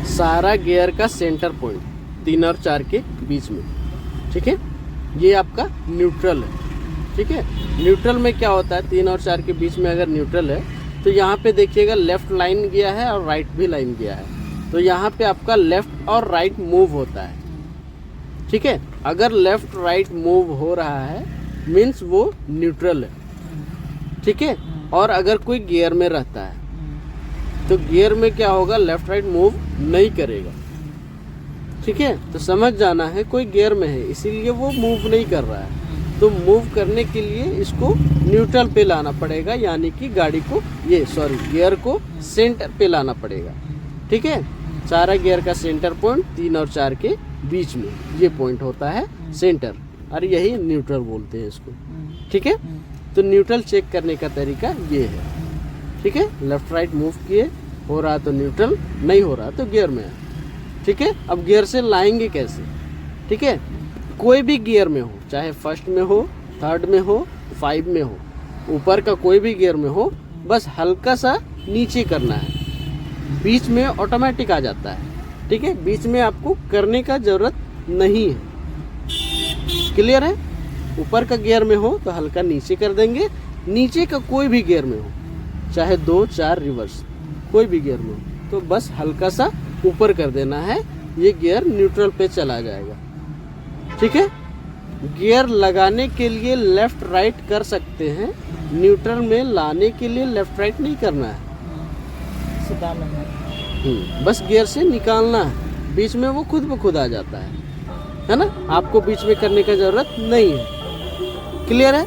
सारा गियर का centre point 3 और 4 के बीच में, ठीक है। ये आपका न्यूट्रल है, ठीक है। न्यूट्रल में क्या होता है, 3 और 4 के बीच में अगर न्यूट्रल है तो यहाँ पे देखिएगा लेफ़्ट लाइन गया है और राइट भी लाइन गया है, तो यहाँ पे आपका लेफ़्ट और राइट मूव होता है, ठीक है। अगर लेफ़्ट राइट मूव हो रहा है मीन्स वो न्यूट्रल है, ठीक है। और अगर कोई गियर में रहता है तो गियर में क्या होगा, लेफ़्ट राइट मूव नहीं करेगा, ठीक है। तो समझ जाना है कोई गियर में है इसीलिए वो मूव नहीं कर रहा है, तो मूव करने के लिए इसको न्यूट्रल पे लाना पड़ेगा, यानी कि गाड़ी को गियर को सेंटर पे लाना पड़ेगा, ठीक है। सारा गियर का सेंटर पॉइंट 3 और 4 के बीच में ये पॉइंट होता है सेंटर, और यही न्यूट्रल बोलते हैं इसको, ठीक है। तो न्यूट्रल चेक करने का तरीका ये है, ठीक है। लेफ्ट राइट मूव किए, हो रहा तो न्यूट्रल, नहीं हो रहा तो गियर में है, ठीक है। अब गियर से लाएंगे कैसे, ठीक है। कोई भी गियर में हो, चाहे फर्स्ट में हो, थर्ड में हो, 5 में हो, ऊपर का कोई भी गियर में हो, बस हल्का सा नीचे करना है, बीच में ऑटोमेटिक आ जाता है, ठीक है। बीच में आपको करने का ज़रूरत नहीं है, क्लियर है। ऊपर का गियर में हो तो हल्का नीचे कर देंगे, नीचे का कोई भी गियर में हो, चाहे 2, 4 रिवर्स कोई भी गियर में हो, तो बस हल्का सा ऊपर कर देना है, ये गियर न्यूट्रल पे चला जाएगा, ठीक है। गियर लगाने के लिए लेफ्ट राइट कर सकते हैं, न्यूट्रल में लाने के लिए लेफ्ट राइट नहीं करना है, बस गियर से निकालना है, बीच में वो खुद ब खुद आ जाता है ना। आपको बीच में करने का ज़रूरत नहीं है, क्लियर है।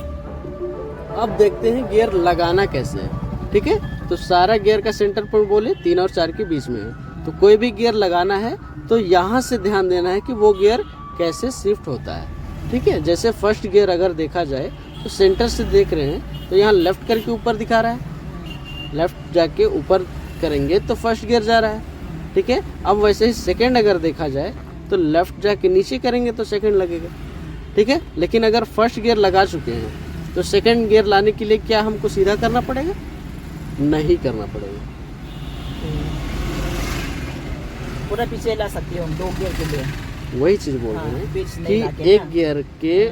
अब देखते हैं गियर लगाना कैसे है, ठीक है। तो सारा गियर का सेंटर पॉइंट बोले 3 और 4 के बीच में है, तो कोई भी गियर लगाना है तो यहाँ से ध्यान देना है कि वो गियर कैसे शिफ्ट होता है, ठीक है। जैसे फर्स्ट गियर अगर देखा जाए तो सेंटर से देख रहे हैं तो यहाँ लेफ्ट करके ऊपर दिखा रहा है, लेफ्ट जाके ऊपर करेंगे तो फर्स्ट गियर जा रहा है, ठीक है। अब वैसे ही सेकंड अगर देखा जाए तो लेफ्ट जाके नीचे करेंगे तो सेकंड लगेगा, ठीक है। लेकिन अगर फर्स्ट गियर लगा चुके हैं तो सेकंड गियर लाने के लिए क्या हमको सीधा करना पड़ेगा, नहीं करना पड़ेगा, पूरा पीछे ला सकते हो 2 गियर के लिए। वही चीज़ बोल रहे हैं कि एक गियर के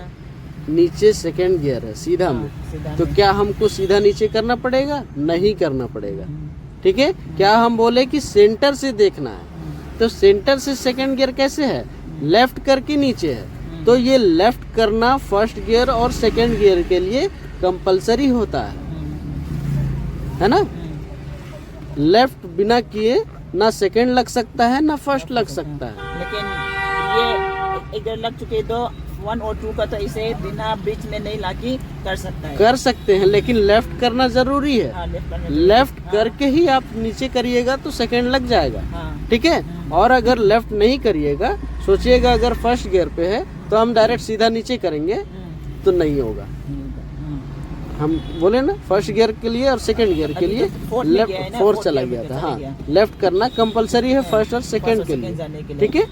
नीचे सेकंड गियर है सीधा में, तो क्या हमको सीधा नीचे करना पड़ेगा, नहीं करना पड़ेगा, ठीक है। क्या हम बोले कि सेंटर से देखना है, तो सेंटर से सेकंड गियर कैसे है, लेफ्ट करके नीचे है, तो ये लेफ्ट करना फर्स्ट गियर और सेकंड गियर के लिए कंपलसरी होता है ना। लेफ्ट बिना किए ना सेकंड लग सकता है ना फर्स्ट लग सकता है। लेकिन ये इधर लग चुके तो 1 और 2 का तो इसे बिना बीच में नहीं लाके कर सकता है, कर सकते हैं, लेकिन लेफ्ट करना जरूरी है। हाँ, लेफ्ट करके ही आप नीचे करिएगा तो सेकंड लग जाएगा, ठीक है। और अगर लेफ्ट नहीं करिएगा, सोचिएगा अगर फर्स्ट गियर पे है तो हम डायरेक्ट सीधा नीचे करेंगे तो नहीं होगा। हम बोले ना फर्स्ट गियर के लिए और सेकंड गियर के लिए लेफ्ट 4 चला गया था, हाँ। लेफ्ट करना कंपलसरी है फर्स्ट और सेकंड के लिए, ठीक है।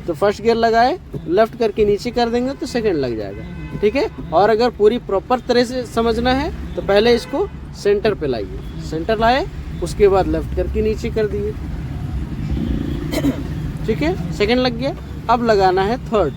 तो फर्स्ट गियर लगाए, लेफ्ट करके नीचे कर देंगे तो सेकंड लग जाएगा, ठीक है। और अगर पूरी प्रॉपर तरह से समझना है तो पहले इसको सेंटर पे लाइए, सेंटर लाए, उसके बाद लेफ्ट करके नीचे कर दिए, ठीक है। सेकंड लग गया। अब लगाना है थर्ड,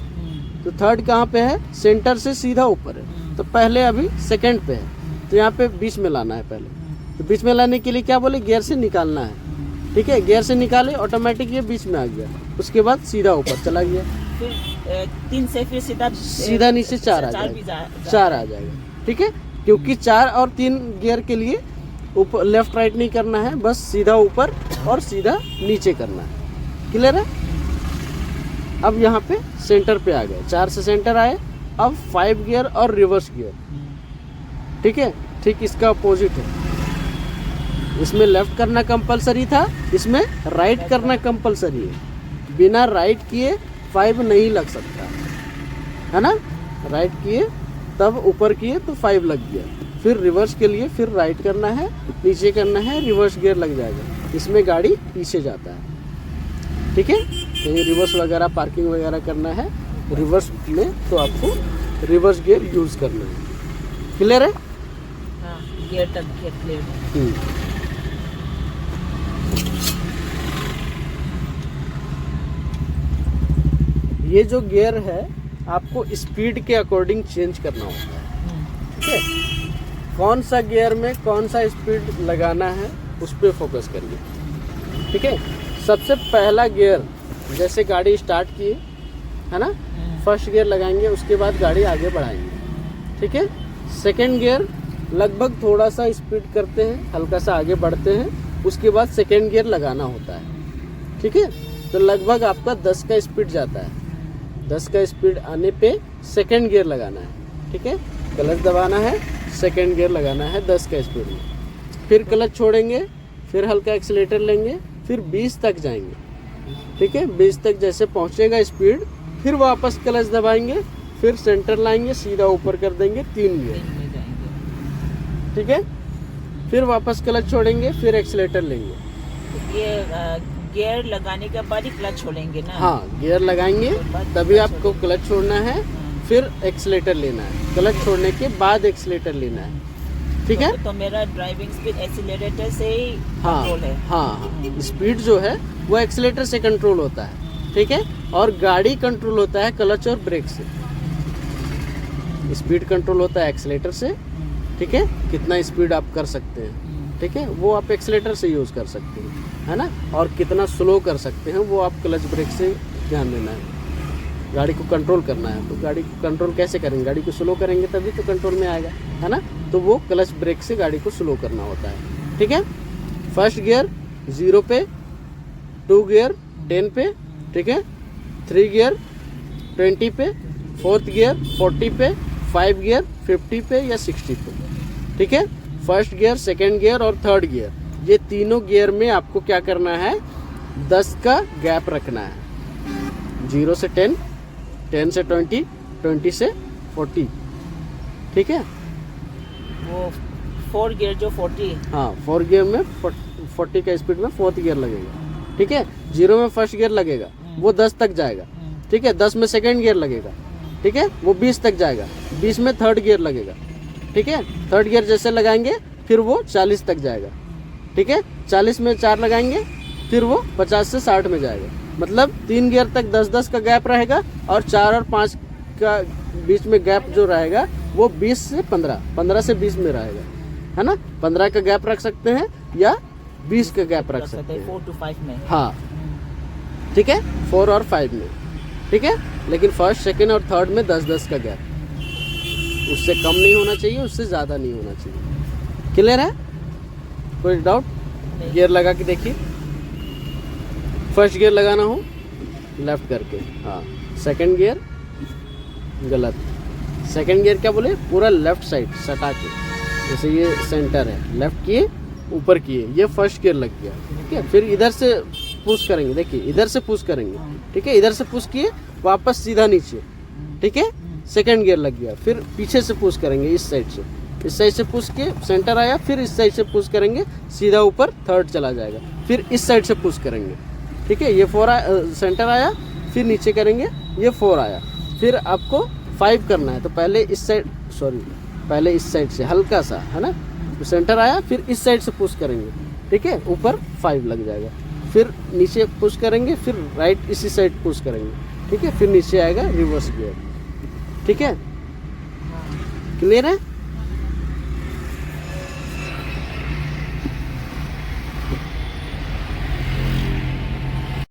तो थर्ड कहाँ पे है, सेंटर से सीधा ऊपर है, तो पहले अभी सेकंड पे है, तो यहाँ पे बीच में लाना है पहले। तो बीच में लाने के लिए क्या बोले, गियर से निकालना है, ठीक है। गियर से निकाले, ऑटोमेटिक ये बीच में आ गया, उसके बाद सीधा ऊपर चला गया, फिर 3 से फिर सीधा नीचे 4 आ जाएगा, 4 आ जाएगा, ठीक है। क्योंकि 4 और 3 गियर के लिए ऊपर लेफ्ट राइट नहीं करना है, बस सीधा ऊपर और सीधा नीचे करना है, क्लियर है। अब यहाँ पे सेंटर पे आ गए, 4 से सेंटर आए, अब 5 गियर और रिवर्स गियर, ठीक है। ठीक इसका अपोजिट है, इसमें लेफ्ट करना कंपलसरी था, इसमें राइट करना कंपलसरी है। बिना राइट किए 5 नहीं लग सकता है ना, राइट किए तब ऊपर किए तो 5 लग गया। फिर रिवर्स के लिए फिर राइट करना है, नीचे करना है, रिवर्स गियर लग जाएगा, इसमें गाड़ी पीछे जाता है, ठीक है। कहीं रिवर्स वगैरह पार्किंग वगैरह करना है रिवर्स में तो आपको रिवर्स गियर यूज करना है, क्लियर है। हाँ, गियर तक क्लियर है। ये जो गियर है आपको स्पीड के अकॉर्डिंग चेंज करना होता है, ठीक है। कौन सा गियर में कौन सा स्पीड लगाना है उस पर फोकस करिए, ठीक है। सबसे पहला गियर, जैसे गाड़ी स्टार्ट की है ना, फर्स्ट गियर लगाएंगे, उसके बाद गाड़ी आगे बढ़ाएंगे, ठीक है। सेकेंड गियर लगभग थोड़ा सा स्पीड करते हैं, हल्का सा आगे बढ़ते हैं, उसके बाद सेकेंड गियर लगाना होता है, ठीक है। तो लगभग आपका 10 का स्पीड जाता है, 10 का स्पीड आने पे सेकेंड गियर लगाना है, ठीक है। क्लच दबाना है, सेकेंड गियर लगाना है 10 का स्पीड में, फिर क्लच छोड़ेंगे, फिर हल्का एक्सीलेटर लेंगे, फिर 20 तक जाएंगे, ठीक है। 20 तक जैसे पहुंचेगा स्पीड, फिर वापस क्लच दबाएंगे, फिर सेंटर लाएंगे, सीधा ऊपर कर देंगे 3 गियर, ठीक है। फिर वापस क्लच छोड़ेंगे, फिर एक्सीलेटर लेंगे। ये गियर लगाने के बाद ही क्लच छोड़ेंगे ना? हाँ, गियर लगाएंगे तभी आपको क्लच छोड़ना है, फिर एक्सीलेटर लेना है, क्लच छोड़ने के बाद एक्सीलेटर लेना है, ठीक है। तो मेरा ड्राइविंग स्पीड एक्सीलरेटर से ही हाँ कंट्रोल है? हाँ, स्पीड जो है वो एक्सीलेटर से कंट्रोल होता है, ठीक है। और गाड़ी कंट्रोल होता है क्लच और ब्रेक से। स्पीड कंट्रोल होता है एक्सीलेटर से, ठीक है। कितना स्पीड आप कर सकते हैं, ठीक है, वो आप एक्सीलेटर से यूज़ कर सकते हैं, है ना। और कितना स्लो कर सकते हैं वो आप क्लच ब्रेक से ध्यान देना है। गाड़ी को कंट्रोल करना है, तो गाड़ी को कंट्रोल कैसे करेंगे? गाड़ी को स्लो करेंगे तभी तो कंट्रोल में आएगा, है ना। तो वो क्लच ब्रेक से गाड़ी को स्लो करना होता है, ठीक है। फर्स्ट गियर 0 पे, 2 गियर 10 पे, ठीक है, 3 गियर 20 पे, 4th गियर 40 पे, 5 गियर 50 पे या 60 पे, ठीक है। फर्स्ट गियर, सेकेंड गियर और थर्ड गियर, ये तीनों गियर में आपको क्या करना है? 10 का गैप रखना है। 0 से 10, 10 से 20, 20 से 40, ठीक है। वो 4 गियर जो 40? हाँ, 4 गियर में 40 का स्पीड में 4th गियर लगेगा, ठीक है। 0 में फर्स्ट गियर लगेगा, वो 10 तक जाएगा, ठीक है। 10 में सेकेंड गियर लगेगा, ठीक है, वो 20 तक जाएगा। 20 में थर्ड गियर लगेगा, ठीक है। थर्ड गियर जैसे लगाएंगे फिर वो 40 तक जाएगा, ठीक है। 40 में 4 लगाएंगे फिर वो 50 से 60 में जाएगा। मतलब 3 गियर तक 10-10 का गैप रहेगा, और 4 और 5 का बीच में गैप जो रहेगा वो 20 से 15, 15 से 20 में रहेगा, है ना। 15 का गैप रख सकते हैं या 20 का गैप रख सकते हैं, 4 to 5 में। हाँ, ठीक है, 4 और 5 में, ठीक है। लेकिन फर्स्ट, सेकेंड और थर्ड में 10-10 का गैप, उससे कम नहीं होना चाहिए, उससे ज़्यादा नहीं होना चाहिए। क्लियर है? कोई डाउट? गियर लगा के देखिए। फर्स्ट गियर लगाना हो लेफ्ट करके, हाँ। सेकंड गियर गलत, सेकंड गियर क्या बोले? पूरा लेफ्ट साइड सटा के, जैसे ये सेंटर है, लेफ्ट किए, ऊपर किए, ये फर्स्ट गियर लग गया, ठीक है। फिर इधर से पुश करेंगे, देखिए इधर से पुश करेंगे, ठीक है। इधर से पुश किए, वापस सीधा नीचे, ठीक है, सेकंड गियर लग गया। फिर पीछे से पुश करेंगे, इस साइड से पुश किए, सेंटर आया, फिर इस साइड से पुश करेंगे, सीधा ऊपर थर्ड चला जाएगा। फिर इस साइड से पुश करेंगे, ठीक है, ये 4 सेंटर आया, फिर नीचे करेंगे, ये 4 आया। फिर आपको 5 करना है, तो पहले इस साइड से हल्का सा, है ना, तो सेंटर आया, फिर इस साइड से पुश करेंगे, ठीक है, ऊपर 5 लग जाएगा। फिर नीचे पुश करेंगे, फिर राइट इसी साइड पुश करेंगे, ठीक है, फिर नीचे आएगा रिवर्स गियर, ठीक है। क्लियर है?